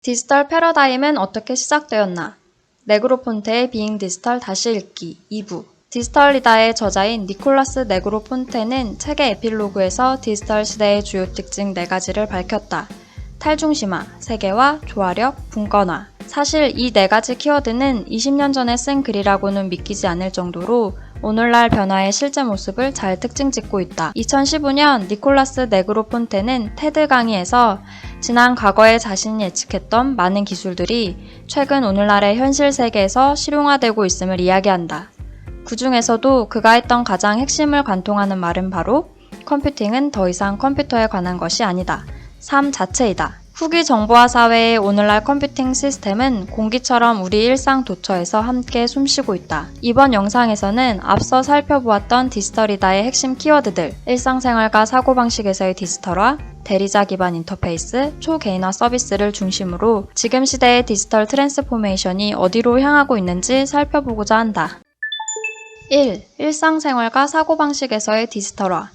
디지털 패러다임은 어떻게 시작되었나? 네그로폰테의 비잉 디지털 다시 읽기 2부. 디지털리다의 저자인 니콜라스 네그로폰테는 책의 에필로그에서 디지털 시대의 주요 특징 4가지를 밝혔다. 탈중심화, 세계화, 조화력, 분권화. 사실 이 4가지 키워드는 20년 전에 쓴 글이라고는 믿기지 않을 정도로 오늘날 변화의 실제 모습을 잘 특징 짓고 있다. 2015년 니콜라스 네그로폰테는 테드 강의에서 지난 과거에 자신이 예측했던 많은 기술들이 최근 오늘날의 현실 세계에서 실용화되고 있음을 이야기한다. 그 중에서도 그가 했던 가장 핵심을 관통하는 말은 바로 컴퓨팅은 더 이상 컴퓨터에 관한 것이 아니다. 삶 자체이다. 후기 정보화 사회의 오늘날 컴퓨팅 시스템은 공기처럼 우리 일상 도처에서 함께 숨쉬고 있다. 이번 영상에서는 앞서 살펴보았던 디지털이다의 핵심 키워드들, 일상생활과 사고방식에서의 디지털화, 대리자 기반 인터페이스, 초개인화 서비스를 중심으로 지금 시대의 디지털 트랜스포메이션이 어디로 향하고 있는지 살펴보고자 한다. 1. 일상생활과 사고방식에서의 디지털화.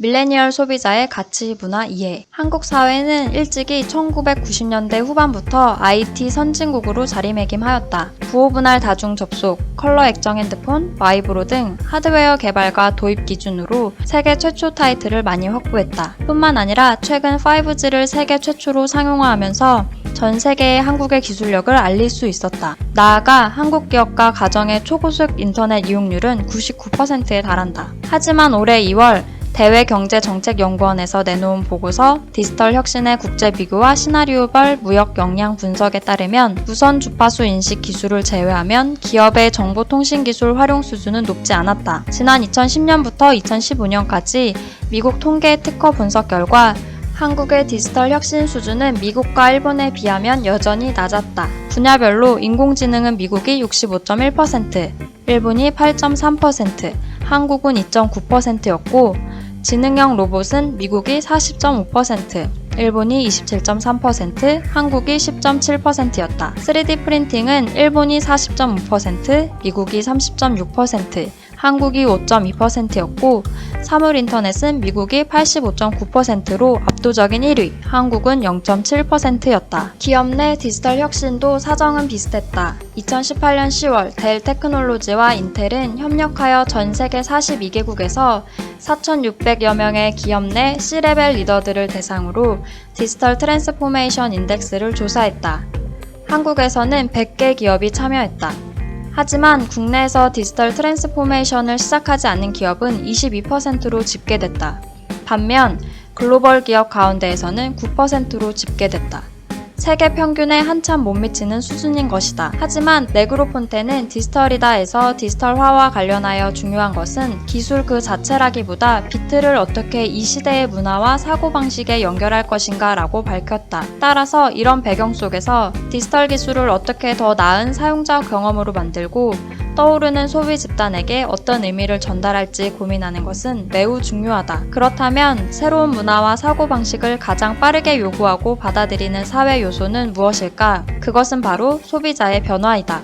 밀레니얼 소비자의 가치 문화 이해. 한국 사회는 일찍이 1990년대 후반부터 IT 선진국으로 자리매김하였다. 부호분할 다중 접속, 컬러 액정 핸드폰, 마이브로 등 하드웨어 개발과 도입 기준으로 세계 최초 타이틀을 많이 확보했다. 뿐만 아니라 최근 5G를 세계 최초로 상용화하면서 전 세계에 한국의 기술력을 알릴 수 있었다. 나아가 한국 기업과 가정의 초고속 인터넷 이용률은 99%에 달한다. 하지만 올해 2월 대외경제정책연구원에서 내놓은 보고서 디지털 혁신의 국제 비교와 시나리오별 무역 역량 분석에 따르면 무선 주파수 인식 기술을 제외하면 기업의 정보통신기술 활용 수준은 높지 않았다. 지난 2010년부터 2015년까지 미국 통계 특허 분석 결과 한국의 디지털 혁신 수준은 미국과 일본에 비하면 여전히 낮았다. 분야별로 인공지능은 미국이 65.1%, 일본이 8.3%, 한국은 2.9%였고 지능형 로봇은 미국이 40.5%, 일본이 27.3%, 한국이 10.7%였다. 3D 프린팅은 일본이 40.5%, 미국이 30.6%, 한국이 5.2%였고 사물 인터넷은 미국이 85.9%로 압도적인 1위, 한국은 0.7%였다. 기업 내 디지털 혁신도 사정은 비슷했다. 2018년 10월 델 테크놀로지와 인텔은 협력하여 전 세계 42개국에서 4,600여 명의 기업 내 C레벨 리더들을 대상으로 디지털 트랜스포메이션 인덱스를 조사했다. 한국에서는 100개 기업이 참여했다. 하지만 국내에서 디지털 트랜스포메이션을 시작하지 않은 기업은 22%로 집계됐다. 반면 글로벌 기업 가운데에서는 9%로 집계됐다. 세계 평균에 한참 못 미치는 수준인 것이다. 하지만 네그로폰테는 디지털이다에서 디지털화와 관련하여 중요한 것은 기술 그 자체라기보다 비트를 어떻게 이 시대의 문화와 사고방식에 연결할 것인가 라고 밝혔다. 따라서 이런 배경 속에서 디지털 기술을 어떻게 더 나은 사용자 경험으로 만들고 떠오르는 소비 집단에게 어떤 의미를 전달할지 고민하는 것은 매우 중요하다. 그렇다면 새로운 문화와 사고방식을 가장 빠르게 요구하고 받아들이는 사회 요소는 무엇일까? 그것은 바로 소비자의 변화이다.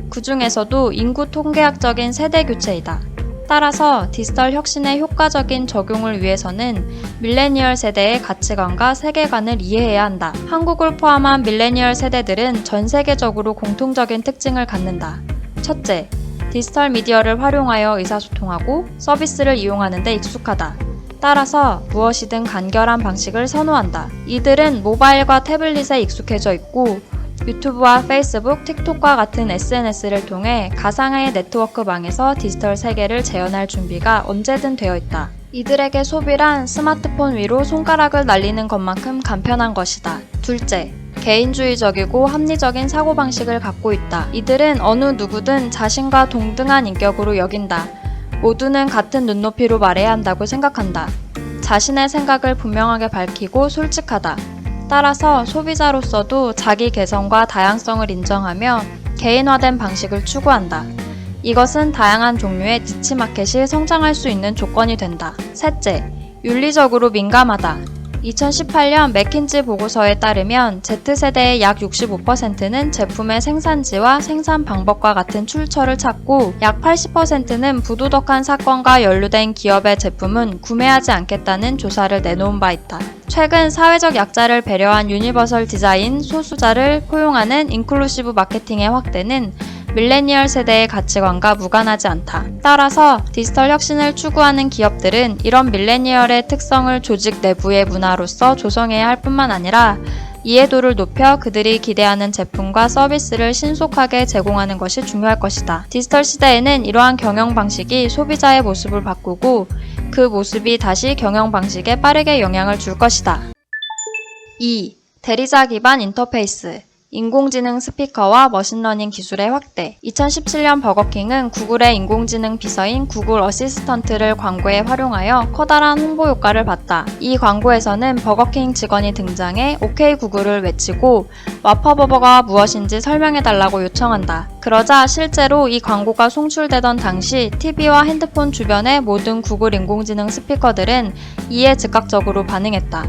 그 중에서도 인구 통계학적인 세대 교체이다. 따라서 디지털 혁신의 효과적인 적용을 위해서는 밀레니얼 세대의 가치관과 세계관을 이해해야 한다. 한국을 포함한 밀레니얼 세대들은 전 세계적으로 공통적인 특징을 갖는다. 첫째, 디지털 미디어를 활용하여 의사소통하고 서비스를 이용하는 데 익숙하다. 따라서 무엇이든 간결한 방식을 선호한다. 이들은 모바일과 태블릿에 익숙해져 있고 유튜브와 페이스북, 틱톡과 같은 SNS를 통해 가상의 네트워크망에서 디지털 세계를 재현할 준비가 언제든 되어 있다. 이들에게 소비란 스마트폰 위로 손가락을 날리는 것만큼 간편한 것이다. 둘째, 개인주의적이고 합리적인 사고방식을 갖고 있다. 이들은 어느 누구든 자신과 동등한 인격으로 여긴다. 모두는 같은 눈높이로 말해야 한다고 생각한다. 자신의 생각을 분명하게 밝히고 솔직하다. 따라서 소비자로서도 자기 개성과 다양성을 인정하며 개인화된 방식을 추구한다. 이것은 다양한 종류의 니치마켓이 성장할 수 있는 조건이 된다. 셋째, 윤리적으로 민감하다. 2018년 맥킨지 보고서에 따르면 Z세대의 약 65%는 제품의 생산지와 생산 방법과 같은 출처를 찾고 약 80%는 부도덕한 사건과 연루된 기업의 제품은 구매하지 않겠다는 조사를 내놓은 바 있다. 최근 사회적 약자를 배려한 유니버설 디자인 소수자를 포용하는 인클루시브 마케팅의 확대는 밀레니얼 세대의 가치관과 무관하지 않다. 따라서 디지털 혁신을 추구하는 기업들은 이런 밀레니얼의 특성을 조직 내부의 문화로서 조성해야 할 뿐만 아니라 이해도를 높여 그들이 기대하는 제품과 서비스를 신속하게 제공하는 것이 중요할 것이다. 디지털 시대에는 이러한 경영 방식이 소비자의 모습을 바꾸고 그 모습이 다시 경영 방식에 빠르게 영향을 줄 것이다. 2. 대리자 기반 인터페이스 인공지능 스피커와 머신러닝 기술의 확대. 2017년 버거킹은 구글의 인공지능 비서인 구글 어시스턴트를 광고에 활용하여 커다란 홍보 효과를 봤다. 이 광고에서는 버거킹 직원이 등장해 오케이 구글을 외치고 와퍼버거가 무엇인지 설명해달라고 요청한다. 그러자 실제로 이 광고가 송출되던 당시 TV와 핸드폰 주변의 모든 구글 인공지능 스피커들은 이에 즉각적으로 반응했다.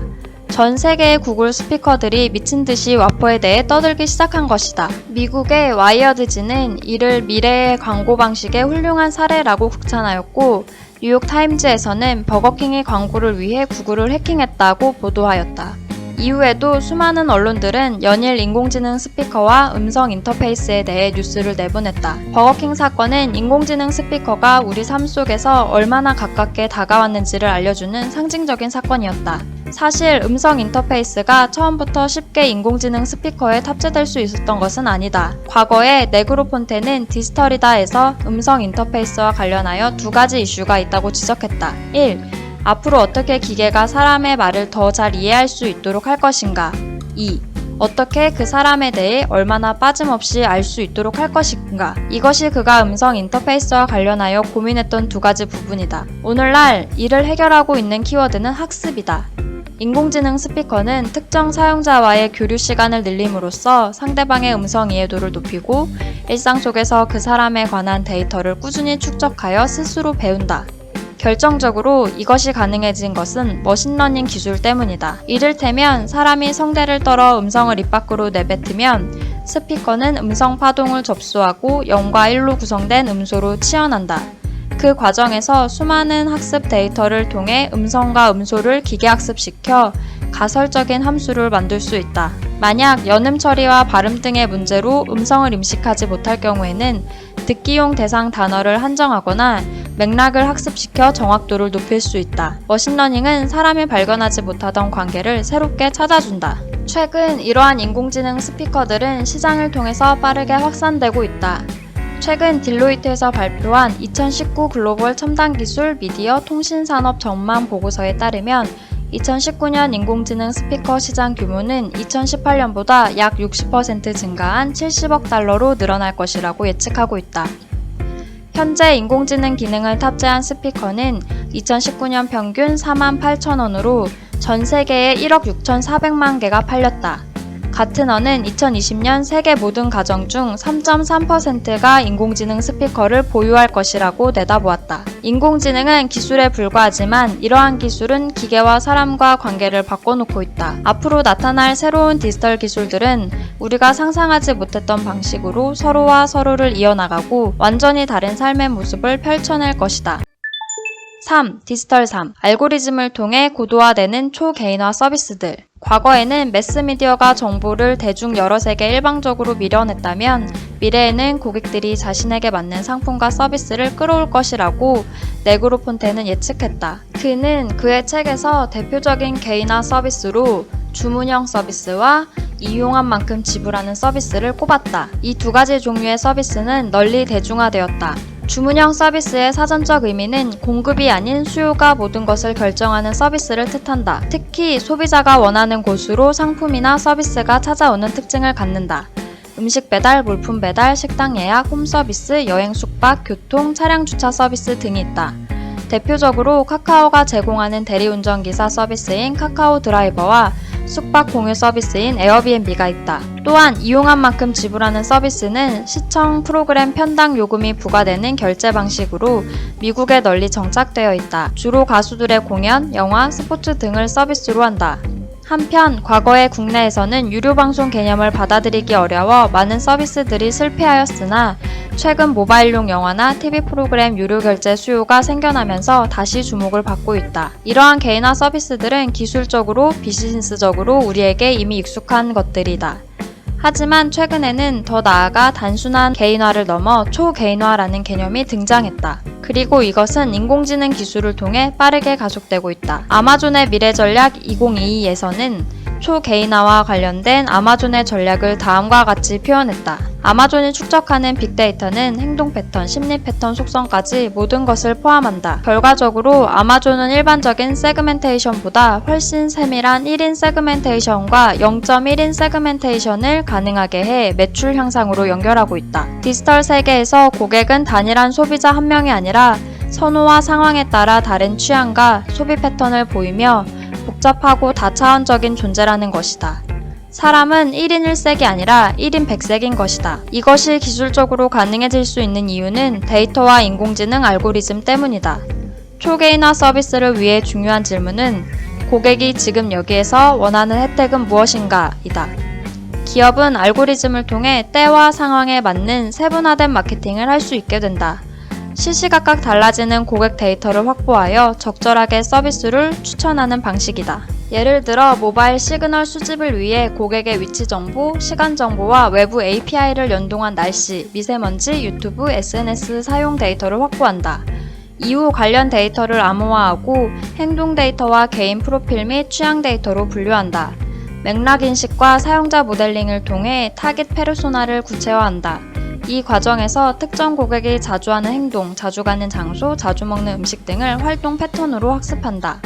전 세계의 구글 스피커들이 미친 듯이 와퍼에 대해 떠들기 시작한 것이다. 미국의 와이어드지는 이를 미래의 광고 방식의 훌륭한 사례라고 극찬하였고 뉴욕타임즈에서는 버거킹이 광고를 위해 구글을 해킹했다고 보도하였다. 이후에도 수많은 언론들은 연일 인공지능 스피커와 음성 인터페이스에 대해 뉴스를 내보냈다. 버거킹 사건은 인공지능 스피커가 우리 삶 속에서 얼마나 가깝게 다가왔는지를 알려주는 상징적인 사건이었다. 사실 음성 인터페이스가 처음부터 쉽게 인공지능 스피커에 탑재될 수 있었던 것은 아니다. 과거에 네그로폰테는 디지털이다에서 음성 인터페이스와 관련하여 두 가지 이슈가 있다고 지적했다. 1. 앞으로 어떻게 기계가 사람의 말을 더 잘 이해할 수 있도록 할 것인가. 2. 어떻게 그 사람에 대해 얼마나 빠짐없이 알 수 있도록 할 것인가. 이것이 그가 음성 인터페이스와 관련하여 고민했던 두 가지 부분이다. 오늘날 이를 해결하고 있는 키워드는 학습이다. 인공지능 스피커는 특정 사용자와의 교류 시간을 늘림으로써 상대방의 음성 이해도를 높이고 일상 속에서 그 사람에 관한 데이터를 꾸준히 축적하여 스스로 배운다. 결정적으로 이것이 가능해진 것은 머신러닝 기술 때문이다. 이를테면 사람이 성대를 떨어 음성을 입 밖으로 내뱉으면 스피커는 음성 파동을 접수하고 0과 1로 구성된 음소로 치환한다. 그 과정에서 수많은 학습 데이터를 통해 음성과 음소를 기계학습시켜 가설적인 함수를 만들 수 있다. 만약 연음 처리와 발음 등의 문제로 음성을 임식하지 못할 경우에는 듣기용 대상 단어를 한정하거나 맥락을 학습시켜 정확도를 높일 수 있다. 머신러닝은 사람이 발견하지 못하던 관계를 새롭게 찾아준다. 최근 이러한 인공지능 스피커들은 시장을 통해서 빠르게 확산되고 있다. 최근 딜로이트에서 발표한 2019 글로벌 첨단기술 미디어 통신산업 전망 보고서에 따르면 2019년 인공지능 스피커 시장 규모는 2018년보다 약 60% 증가한 70억 달러로 늘어날 것이라고 예측하고 있다. 현재 인공지능 기능을 탑재한 스피커는 2019년 평균 48,000원으로 전 세계에 1억 6,400만 개가 팔렸다. 가트너는 2020년 세계 모든 가정 중 3.3%가 인공지능 스피커를 보유할 것이라고 내다보았다. 인공지능은 기술에 불과하지만 이러한 기술은 기계와 사람과 관계를 바꿔놓고 있다. 앞으로 나타날 새로운 디지털 기술들은 우리가 상상하지 못했던 방식으로 서로와 서로를 이어나가고 완전히 다른 삶의 모습을 펼쳐낼 것이다. 3. 디지털 삶. 알고리즘을 통해 고도화되는 초개인화 서비스들. 과거에는 매스미디어가 정보를 대중 여러 세계 일방적으로 밀어냈다면 미래에는 고객들이 자신에게 맞는 상품과 서비스를 끌어올 것이라고 네그로폰테는 예측했다. 그는 그의 책에서 대표적인 개인화 서비스로 주문형 서비스와 이용한 만큼 지불하는 서비스를 꼽았다. 이 두 가지 종류의 서비스는 널리 대중화되었다. 주문형 서비스의 사전적 의미는 공급이 아닌 수요가 모든 것을 결정하는 서비스를 뜻한다. 특히 소비자가 원하는 곳으로 상품이나 서비스가 찾아오는 특징을 갖는다. 음식 배달, 물품 배달, 식당 예약, 홈 서비스, 여행 숙박, 교통, 차량 주차 서비스 등이 있다. 대표적으로 카카오가 제공하는 대리운전기사 서비스인 카카오 드라이버와 숙박 공유 서비스인 에어비앤비가 있다. 또한 이용한 만큼 지불하는 서비스는 시청 프로그램 편당 요금이 부과되는 결제 방식으로 미국에 널리 정착되어 있다. 주로 가수들의 공연, 영화, 스포츠 등을 서비스로 한다. 한편 과거에 국내에서는 유료 방송 개념을 받아들이기 어려워 많은 서비스들이 실패하였으나 최근 모바일용 영화나 TV 프로그램 유료 결제 수요가 생겨나면서 다시 주목을 받고 있다. 이러한 개인화 서비스들은 기술적으로, 비즈니스적으로 우리에게 이미 익숙한 것들이다. 하지만 최근에는 더 나아가 단순한 개인화를 넘어 초개인화라는 개념이 등장했다. 그리고 이것은 인공지능 기술을 통해 빠르게 가속되고 있다. 아마존의 미래 전략 2022에서는 초개인화와 관련된 아마존의 전략을 다음과 같이 표현했다. 아마존이 축적하는 빅데이터는 행동 패턴, 심리 패턴 속성까지 모든 것을 포함한다. 결과적으로 아마존은 일반적인 세그멘테이션보다 훨씬 세밀한 1인 세그멘테이션과 0.1인 세그멘테이션을 가능하게 해 매출 향상으로 연결하고 있다. 디지털 세계에서 고객은 단일한 소비자 한 명이 아니라 선호와 상황에 따라 다른 취향과 소비 패턴을 보이며 복잡하고 다차원적인 존재라는 것이다. 사람은 1인 1색이 아니라 1인 100색인 것이다. 이것이 기술적으로 가능해질 수 있는 이유는 데이터와 인공지능 알고리즘 때문이다. 초개인화 서비스를 위해 중요한 질문은 고객이 지금 여기에서 원하는 혜택은 무엇인가? 이다. 기업은 알고리즘을 통해 때와 상황에 맞는 세분화된 마케팅을 할 수 있게 된다. 시시각각 달라지는 고객 데이터를 확보하여 적절하게 서비스를 추천하는 방식이다. 예를 들어 모바일 시그널 수집을 위해 고객의 위치 정보, 시간 정보와 외부 API를 연동한 날씨, 미세먼지, 유튜브, SNS 사용 데이터를 확보한다. 이후 관련 데이터를 암호화하고 행동 데이터와 개인 프로필 및 취향 데이터로 분류한다. 맥락 인식과 사용자 모델링을 통해 타깃 페르소나를 구체화한다. 이 과정에서 특정 고객이 자주 하는 행동, 자주 가는 장소, 자주 먹는 음식 등을 활동 패턴으로 학습한다.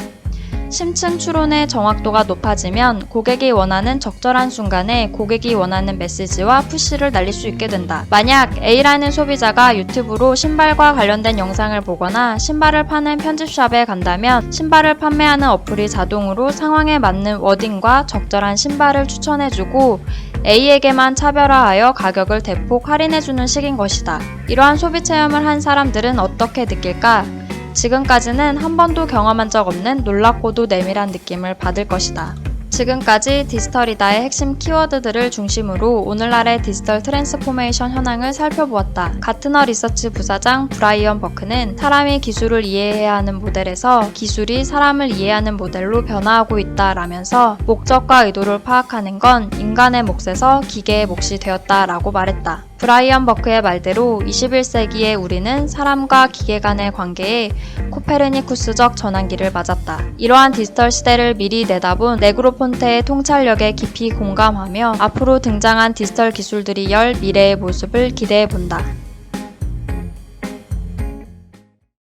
심층 추론의 정확도가 높아지면 고객이 원하는 적절한 순간에 고객이 원하는 메시지와 푸시를 날릴 수 있게 된다. 만약 A라는 소비자가 유튜브로 신발과 관련된 영상을 보거나 신발을 파는 편집샵에 간다면 신발을 판매하는 어플이 자동으로 상황에 맞는 워딩과 적절한 신발을 추천해주고 A에게만 차별화하여 가격을 대폭 할인해주는 식인 것이다. 이러한 소비 체험을 한 사람들은 어떻게 느낄까? 지금까지는 한 번도 경험한 적 없는 놀랍고도 내밀한 느낌을 받을 것이다. 지금까지 디지털이다의 핵심 키워드들을 중심으로 오늘날의 디지털 트랜스포메이션 현황을 살펴보았다. 가트너 리서치 부사장 브라이언 버크는 사람이 기술을 이해해야 하는 모델에서 기술이 사람을 이해하는 모델로 변화하고 있다라면서 목적과 의도를 파악하는 건 인간의 몫에서 기계의 몫이 되었다라고 말했다. 브라이언 버크의 말대로 21세기의 우리는 사람과 기계 간의 관계에 코페르니쿠스적 전환기를 맞았다. 이러한 디지털 시대를 미리 내다본 네그로폰테의 통찰력에 깊이 공감하며 앞으로 등장한 디지털 기술들이 열 미래의 모습을 기대해본다.